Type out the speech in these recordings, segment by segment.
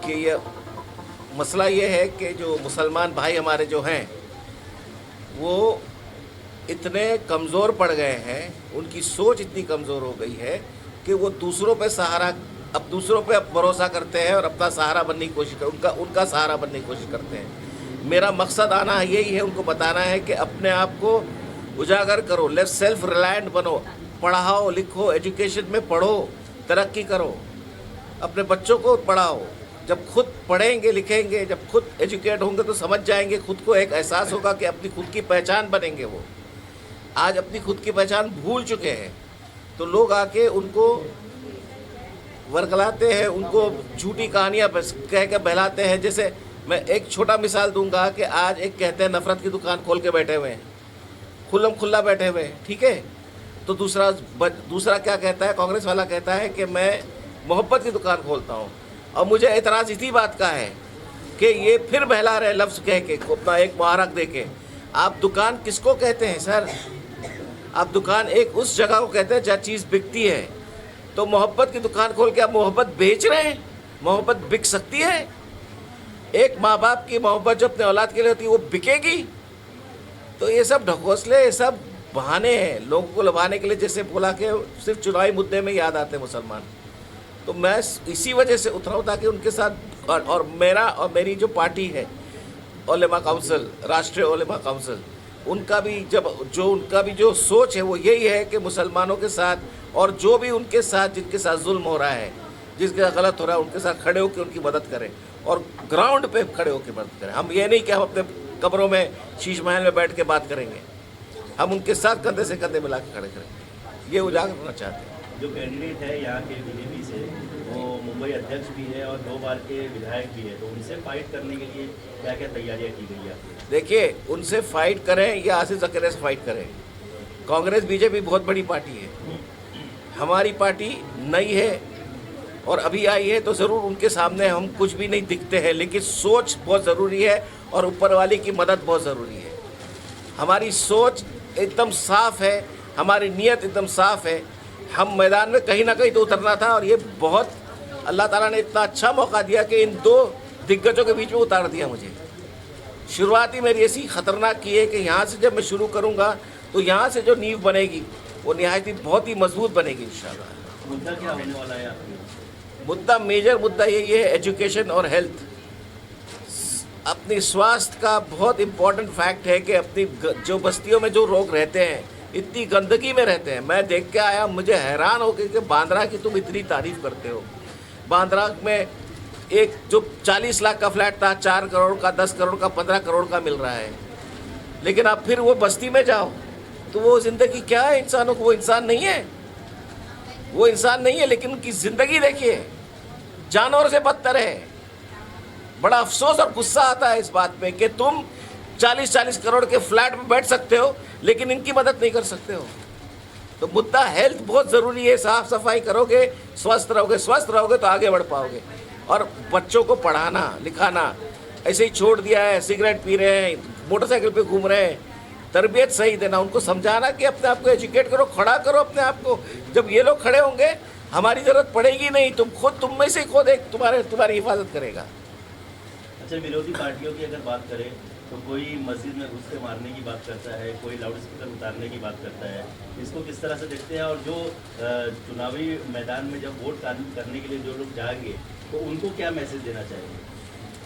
देखिए, ये मसला ये है कि जो मुसलमान भाई हमारे जो हैं वो इतने कमज़ोर पड़ गए हैं, उनकी सोच इतनी कमज़ोर हो गई है कि वो दूसरों पे दूसरों पे अब भरोसा करते हैं और अपना सहारा बनने की कोशिश उनका सहारा बनने की कोशिश करते हैं। मेरा मकसद आना यही है, उनको बताना है कि अपने आप को उजागर करो, सेल्फ रिलायंट बनो, पढ़ाओ लिखो, एजुकेशन में पढ़ो, तरक्की करो, अपने बच्चों को पढ़ाओ। जब खुद पढ़ेंगे लिखेंगे, जब खुद एजुकेट होंगे तो समझ जाएंगे, खुद को एक एहसास होगा कि अपनी खुद की पहचान बनेंगे। वो आज अपनी खुद की पहचान भूल चुके हैं, तो लोग आके उनको वर्गलाते हैं, उनको झूठी कहानियाँ कह के बहलाते हैं। जैसे मैं एक छोटा मिसाल दूंगा कि आज एक कहते हैं नफ़रत की दुकान खोल के बैठे हुए हैं, खुल्लम खुल्ला बैठे हुए हैं, ठीक है। तो दूसरा क्या कहता है, कांग्रेस वाला कहता है कि मैं मोहब्बत की दुकान खोलता हूँ। और मुझे एतराज़ इसी बात का है कि ये फिर बहला रहे लफ्ज़ कह के, अपना एक मुहारक दे के। आप दुकान किसको कहते हैं सर? आप दुकान एक उस जगह को कहते हैं जहाँ चीज़ बिकती है। तो मोहब्बत की दुकान खोल के आप मोहब्बत बेच रहे हैं? मोहब्बत बिक सकती है? एक माँ बाप की मोहब्बत जो अपने औलाद के लिए होती है वो बिकेगी? तो ये सब ढकोसले, ये सब बहाने हैं लोगों को लुभाने के लिए। जैसे बोला कि सिर्फ चुनावी मुद्दे में याद आते हैं मुसलमान। तो मैं इसी वजह से उतरा हूँ ताकि उनके साथ और मेरा और मेरी जो पार्टी है उलेमा काउंसिल, राष्ट्रीय उलेमा काउंसिल, उनका भी जो सोच है वो यही है कि मुसलमानों के साथ और जो भी उनके साथ जिनके साथ जुल्म हो रहा है, जिसके साथ गलत हो रहा है, उनके साथ खड़े होकर उनकी मदद करें और ग्राउंड पे खड़े होकर मदद करें। हम ये नहीं कि हम अपने कब्रों में शीश महल में बैठ के बात करेंगे, हम उनके साथ कंधे से कंधे मिला के खड़े करेंगे। ये उजागर करना चाहते हैं। जो कैंडिडेट है यहाँ के बीजेपी से, वो मुंबई अध्यक्ष भी है और 2 बार के विधायक भी है, तो उनसे फाइट करने के लिए क्या क्या तैयारियाँ की गई है? देखिए, उनसे फाइट करें या आसिफ ज़कीर से फाइट करें, कांग्रेस बीजेपी बहुत बड़ी पार्टी है। हमारी पार्टी नई है और अभी आई है, तो ज़रूर उनके सामने हम कुछ भी नहीं दिखते हैं, लेकिन सोच बहुत ज़रूरी है और ऊपर वाले की मदद बहुत ज़रूरी है। हमारी सोच एकदम साफ़ है, हमारी नीयत एकदम साफ़ है। हम मैदान में कहीं ना कहीं तो उतरना था और ये बहुत अल्लाह ताला ने इतना अच्छा मौका दिया कि इन 2 दिग्गजों के बीच में उतार दिया मुझे। शुरुआत ही मेरी ऐसी ख़तरनाक की है कि यहाँ से जब मैं शुरू करूँगा तो यहाँ से जो नींव बनेगी वो बहुत ही मजबूत बनेगी इंशाल्लाह। मुद्दा क्या होने वाला है आपके? मुद्दा, मेजर मुद्दा यही है, एजुकेशन और हेल्थ। अपनी स्वास्थ्य का बहुत इम्पोर्टेंट फैक्ट है कि अपनी जो बस्तियों में जो लोग रहते हैं इतनी गंदगी में रहते हैं। मैं देख के आया, मुझे हैरान हो गई कि बांद्रा की तुम इतनी तारीफ़ करते हो। बांद्रा में एक जो 40 लाख का फ्लैट था 4 करोड़ का, 10 करोड़ का, 15 करोड़ का मिल रहा है। लेकिन आप फिर वो बस्ती में जाओ तो वो ज़िंदगी क्या है इंसानों को? वो इंसान नहीं है, वो इंसान नहीं है। लेकिन उनकी ज़िंदगी देखिए, जानवर से बदतर है। बड़ा अफसोस और गुस्सा आता है इस बात पे कि तुम 40-40 करोड़ के फ्लैट में बैठ सकते हो लेकिन इनकी मदद नहीं कर सकते हो। तो मुद्दा हेल्थ बहुत ज़रूरी है। साफ़ सफाई करोगे, स्वस्थ रहोगे तो आगे बढ़ पाओगे। और बच्चों को पढ़ाना लिखाना ऐसे ही छोड़ दिया है, सिगरेट पी रहे हैं, मोटरसाइकिल पे घूम रहे हैं। तरबियत सही देना, उनको समझाना कि अपने आप को एजुकेट करो, खड़ा करो अपने आप को। जब ये लोग खड़े होंगे हमारी ज़रूरत पड़ेगी नहीं, तुम में से खुद एक तुम्हारी हिफाजत करेगा। अच्छा, विरोधी पार्टियों की अगर बात करें तो कोई मस्जिद में घुस के मारने की बात करता है, कोई लाउड स्पीकर उतारने की बात करता है। इसको किस तरह से देखते हैं? और जो चुनावी मैदान में जब वोट करने के लिए जो लोग जाएंगे तो उनको क्या मैसेज देना चाहिए?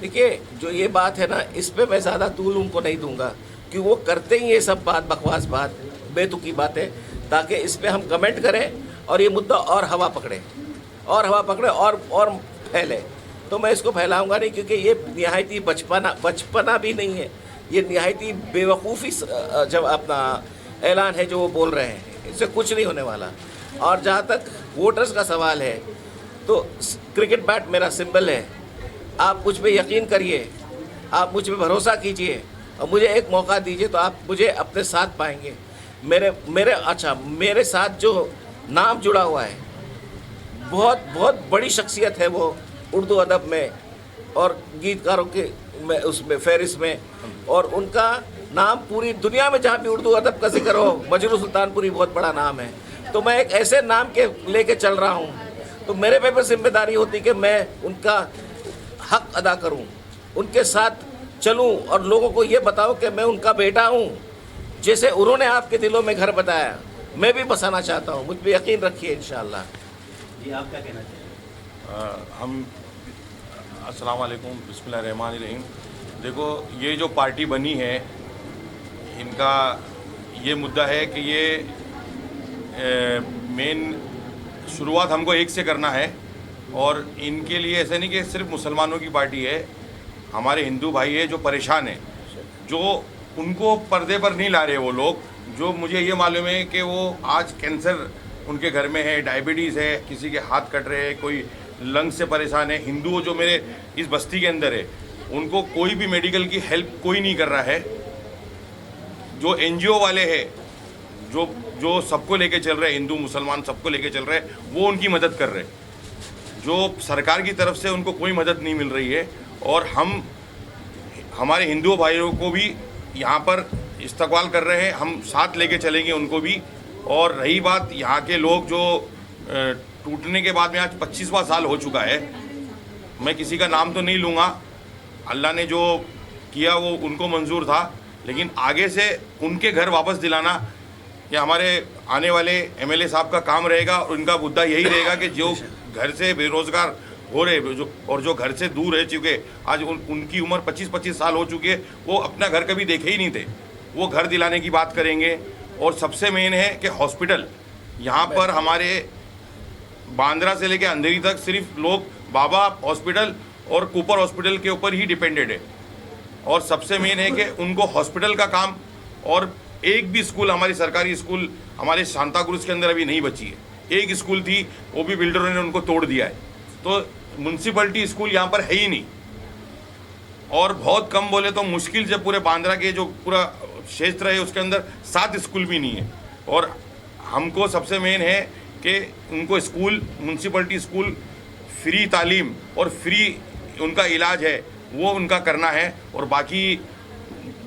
देखिए, जो ये बात है ना, इस पे मैं ज़्यादा तूल उनको नहीं दूंगा कि वो करते ही ये सब बकवास बात, बेतुकी बातें, ताकि इस पे हम कमेंट करें और ये मुद्दा और हवा पकड़े और फैले। तो मैं इसको फैलाऊंगा नहीं, क्योंकि ये निहायती बचपना भी नहीं है, ये निहायती बेवकूफ़ी जब अपना ऐलान है जो वो बोल रहे हैं, इससे कुछ नहीं होने वाला। और जहाँ तक वोटर्स का सवाल है, तो क्रिकेट बैट मेरा सिंबल है। आप मुझ पे यकीन करिए, आप मुझ पे भरोसा कीजिए और मुझे एक मौका दीजिए तो आप मुझे अपने साथ पाएंगे। मेरे साथ जो नाम जुड़ा हुआ है, बहुत बड़ी शख्सियत है वो उर्दू अदब में और गीतकारों के उसमें फहरिस्त में, और उनका नाम पूरी दुनिया में जहाँ भी उर्दू अदब का जिक्र हो, मजरू सुल्तानपुरी बहुत बड़ा नाम है। तो मैं एक ऐसे नाम के लेके चल रहा हूँ, तो मेरे पे जिम्मेदारी होती कि मैं उनका हक अदा करूं, उनके साथ चलूं और लोगों को ये बताऊं कि मैं उनका बेटा हूं। जैसे उन्होंने आपके दिलों में घर बताया, मैं भी बसाना चाहता हूं। मुझ पर यकीन रखिए इंशाअल्लाह। जी, आप क्या कहना चाहेंगे? हम अस्सलाम वालेकुम, बिस्मिल्लाहिर्रहमानिर्रहीम। देखो, ये जो पार्टी बनी है, इनका ये मुद्दा है कि ये मेन शुरुआत हमको एक से करना है। और इनके लिए ऐसा नहीं कि सिर्फ मुसलमानों की पार्टी है, हमारे हिंदू भाई है जो परेशान है, जो उनको पर्दे पर नहीं ला रहे वो लोग। जो मुझे ये मालूम है कि वो आज कैंसर उनके घर में है, डायबिटीज़ है, किसी के हाथ कट रहे हैं, कोई लंग्स से परेशान है। हिंदू जो मेरे इस बस्ती के अंदर है, उनको कोई भी मेडिकल की हेल्प कोई नहीं कर रहा है। जो एनजीओ वाले हैं, जो जो सबको लेके चल रहे हैं, हिंदू मुसलमान सबको लेके चल रहे हैं, वो उनकी मदद कर रहे हैं। जो सरकार की तरफ से उनको कोई मदद नहीं मिल रही है। और हम हमारे हिंदू भाइयों को भी यहाँ पर इस्तकबाल कर रहे हैं, हम साथ लेके चलेंगे उनको भी। और रही बात यहाँ के लोग जो टूटने के बाद में आज 25वां साल हो चुका है, मैं किसी का नाम तो नहीं लूँगा, अल्लाह ने जो किया वो उनको मंजूर था, लेकिन आगे से उनके घर वापस दिलाना ये हमारे आने वाले एमएलए साहब का काम रहेगा। और उनका मुद्दा यही रहेगा कि जो घर से बेरोज़गार हो रहे जो घर से दूर रह चुके, आज उनकी उम्र 25-25 साल हो चुकी है, वो अपना घर कभी देखे ही नहीं थे, वो घर दिलाने की बात करेंगे। और सबसे मेन है कि हॉस्पिटल यहाँ पर हमारे बांद्रा से लेकर अंधेरी तक सिर्फ लोग बाबा हॉस्पिटल और कूपर हॉस्पिटल के ऊपर ही डिपेंडेड है। और सबसे मेन है कि उनको हॉस्पिटल का काम, और एक भी स्कूल, हमारी सरकारी स्कूल हमारे सांता क्रूज के अंदर अभी नहीं बची है। एक स्कूल थी, वो भी बिल्डरों ने उनको तोड़ दिया है। तो म्यूनसिपलिटी स्कूल यहाँ पर है ही नहीं। और बहुत कम बोले तो मुश्किल से पूरे बांद्रा के जो पूरा क्षेत्र है उसके अंदर 7 स्कूल भी नहीं है। और हमको सबसे मेन है कि उनको स्कूल, म्यूनसिपलिटी स्कूल, फ्री तालीम और फ्री उनका इलाज है वो उनका करना है। और बाकी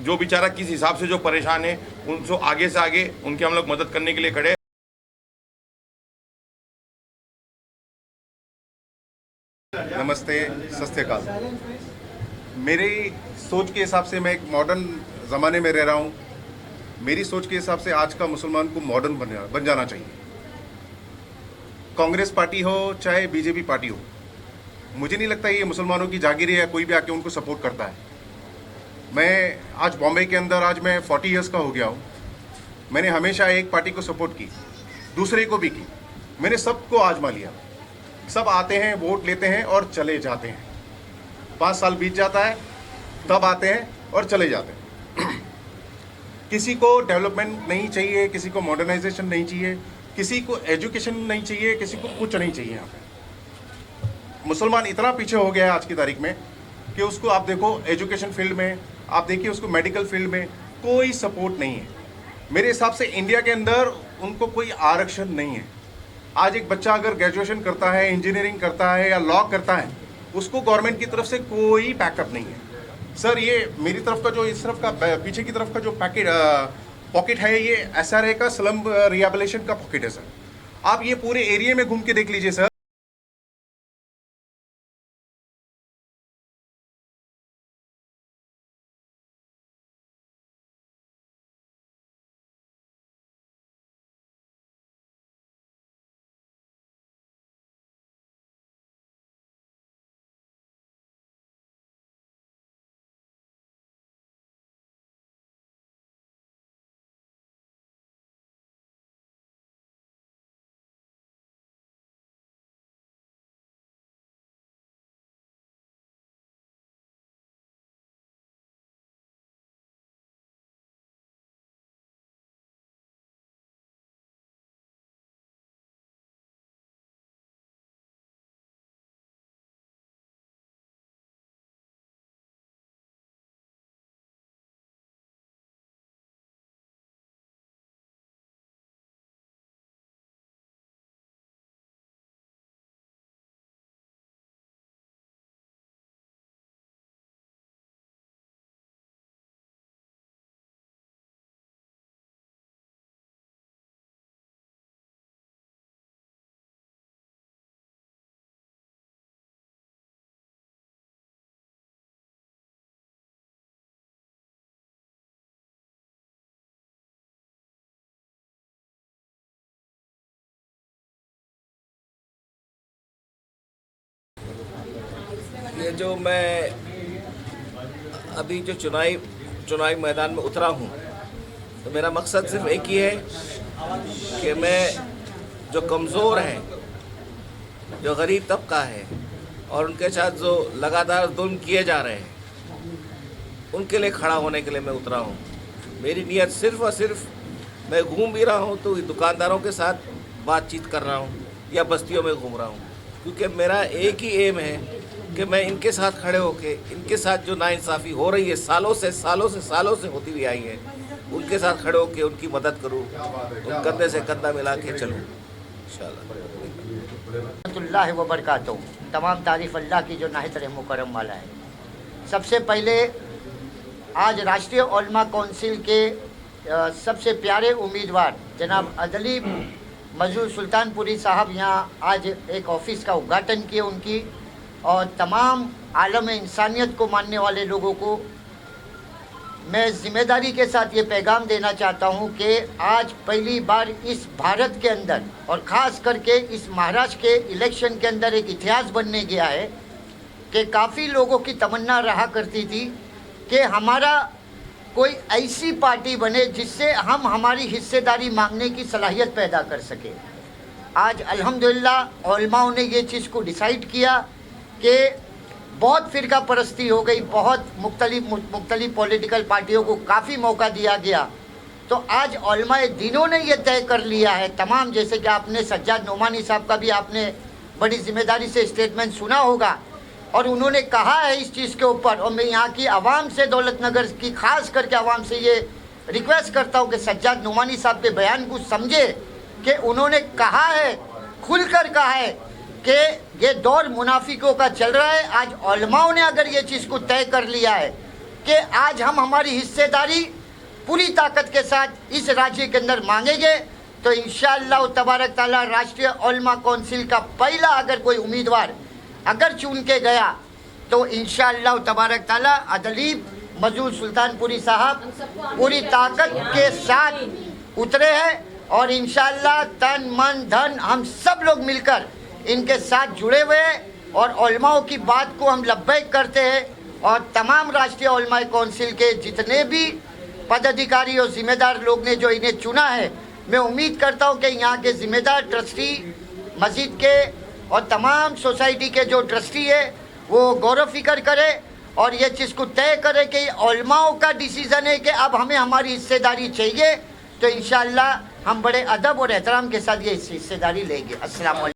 जो बेचारा किस हिसाब से जो परेशान है, उनको आगे से आगे उनकी हम लोग मदद करने के लिए खड़े हैं। नमस्ते, सत श्री अकाल। मेरी सोच के हिसाब से मैं एक मॉडर्न ज़माने में रह रहा हूँ। मेरी सोच के हिसाब से आज का मुसलमान को मॉडर्न बन जाना चाहिए। कांग्रेस पार्टी हो चाहे बीजेपी पार्टी हो, मुझे नहीं लगता ये मुसलमानों की जागीर है या कोई भी आके उनको सपोर्ट करता है। मैं आज बॉम्बे के अंदर आज मैं 40 इयर्स का हो गया हूँ। मैंने हमेशा एक पार्टी को सपोर्ट की, दूसरे को भी की, मैंने सबको आजमा लिया। सब आते हैं, वोट लेते हैं और चले जाते हैं। 5 साल बीत जाता है, तब आते हैं और चले जाते हैं। किसी को डेवलपमेंट नहीं चाहिए, किसी को मॉडर्नाइजेशन नहीं चाहिए, किसी को एजुकेशन नहीं चाहिए, किसी को कुछ नहीं चाहिए। यहाँ पे मुसलमान इतना पीछे हो गया है आज की तारीख में कि उसको आप देखो एजुकेशन फील्ड में, आप देखिए उसको मेडिकल फील्ड में कोई सपोर्ट नहीं है। मेरे हिसाब से इंडिया के अंदर उनको कोई आरक्षण नहीं है। आज एक बच्चा अगर ग्रेजुएशन करता है, इंजीनियरिंग करता है या लॉ करता है, उसको गवर्नमेंट की तरफ से कोई बैकअप नहीं है। सर, ये मेरी तरफ का जो इस तरफ का पीछे की तरफ का जो पॉकेट है, ये एसआरए का स्लम रिहेबिलिटेशन का पॉकेट है सर। आप ये पूरे एरिया में घूम के देख लीजिए सर। ये जो मैं अभी जो चुनावी मैदान में उतरा हूँ, तो मेरा मकसद सिर्फ एक ही है कि मैं जो कमज़ोर हैं, जो गरीब तबका है और उनके साथ जो लगातार जुल्म किए जा रहे हैं, उनके लिए खड़ा होने के लिए मैं उतरा हूँ। मेरी नीयत सिर्फ और सिर्फ, मैं घूम भी रहा हूँ तो दुकानदारों के साथ बातचीत कर रहा हूँ या बस्तियों में घूम रहा हूँ, क्योंकि मेरा एक ही एम है कि मैं इनके साथ खड़े होके, इनके साथ जो नाइंसाफ़ी हो रही है सालों से होती हुई आई है, उनके साथ खड़े होके उनकी मदद करूँ, उन कंधे से कंधा मिला के चलूँ इंशाअल्लाह। व बरकातहू। तमाम तारीफ़ अल्लाह की जो नाहित रहम करम वाला है। सबसे पहले आज राष्ट्रीय उलमा कौंसिल के सबसे प्यारे उम्मीदवार जनाब अदली मजूर सुल्तानपुरी साहब यहाँ आज एक ऑफिस का उद्घाटन किए उनकी, और तमाम आलम इंसानियत को मानने वाले लोगों को मैं ज़िम्मेदारी के साथ ये पैगाम देना चाहता हूँ कि आज पहली बार इस भारत के अंदर और ख़ास करके इस महाराष्ट्र के इलेक्शन के अंदर एक इतिहास बनने गया है कि काफ़ी लोगों की तमन्ना रहा करती थी कि हमारा कोई ऐसी पार्टी बने जिससे हम हमारी हिस्सेदारी मांगने की सलाहियत पैदा कर सके। आज अल्हम्दुलिल्लाह उलमाओं ने ये चीज़ को डिसाइड किया कि बहुत फ़िरका परस्ती हो गई, बहुत मुख्तलिफ पॉलिटिकल पार्टियों को काफ़ी मौका दिया गया, तो आज उलमाए दिनों ने ये तय कर लिया है तमाम, जैसे कि आपने सज्जाद नोमानी साहब का भी आपने बड़ी जिम्मेदारी से स्टेटमेंट सुना होगा, और उन्होंने कहा है इस चीज़ के ऊपर, और मैं यहाँ की आवाम से, दौलतनगर की ख़ास करके आवाम से ये रिक्वेस्ट करता हूँ कि सज्जाद नोमानी साहब के बयान को समझे कि उन्होंने कहा है, खुलकर कहा है कि ये दौर मुनाफिकों का चल रहा है। आज उलमाओं ने अगर ये चीज़ को तय कर लिया है कि आज हम हमारी हिस्सेदारी पूरी ताकत के साथ इस राज्य के अंदर मांगेंगे, तो इंशाअल्लाह तबारक ताला राष्ट्रीय उलमा कौंसिल का पहला अगर कोई उम्मीदवार अगर चुन के गया तो इंशाअल्लाह तबारक ताला अदलीब मजूर सुल्तानपुरी साहब पूरी ताकत के साथ उतरे हैं, और इंशाअल्लाह तन मन धन हम सब लोग मिलकर इनके साथ जुड़े हुए हैं, और उलमाओं की बात को हम लब्बैक करते हैं। और तमाम राष्ट्रीय उलमा कौंसिल के जितने भी पदाधिकारी और ज़िम्मेदार लोग ने जो इन्हें चुना है, मैं उम्मीद करता हूं कि यहाँ के ज़िम्मेदार ट्रस्टी मस्जिद के और तमाम सोसाइटी के जो ट्रस्टी है वो गौर फिक्र करे और ये चीज़ को तय करे कि उलमाओं का डिसीज़न है कि अब हमें हमारी हिस्सेदारी चाहिए, तो इंशाअल्लाह हम बड़े अदब और एहतराम के साथ ये हिस्सेदारी लेंगे। अस्सलाम वालेकुम।